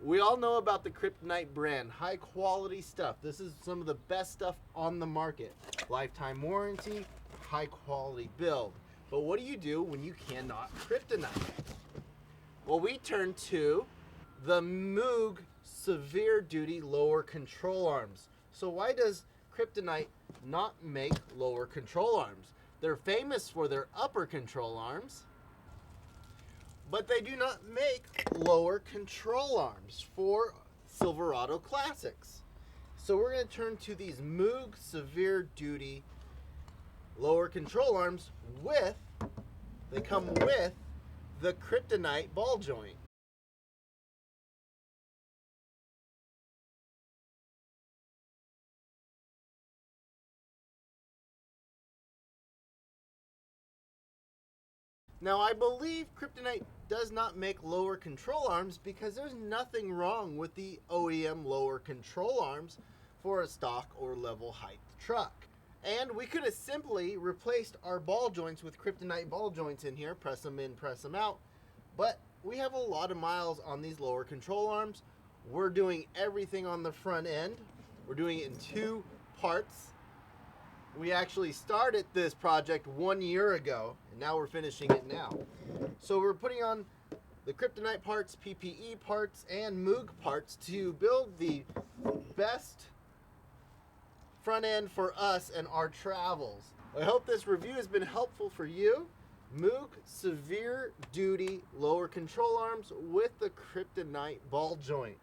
We all know about the Kryptonite brand, high quality stuff. This is some of the best stuff on the market. Lifetime warranty, high quality build. But what do you do when you cannot Kryptonite? Well, we turn to the Moog severe duty lower control arms. So why does Kryptonite not make lower control arms? They're famous for their upper control arms, but they do not make lower control arms for Silverado Classics. So we're going to turn to these Moog severe duty lower control arms they come with the Kryptonite ball joint. Now, I believe Kryptonite does not make lower control arms because there's nothing wrong with the OEM lower control arms for a stock or level height truck. And we could have simply replaced our ball joints with Kryptonite ball joints in here, press them in, press them out. But we have a lot of miles on these lower control arms. We're doing everything on the front end. We're doing it in 2 parts. We actually started this project 1 year ago, and now we're finishing it now. So we're putting on the Kryptonite parts, PPE parts, and Moog parts to build the best front end for us and our travels. I hope this review has been helpful for you. Moog severe duty lower control arms with the Kryptonite ball joint.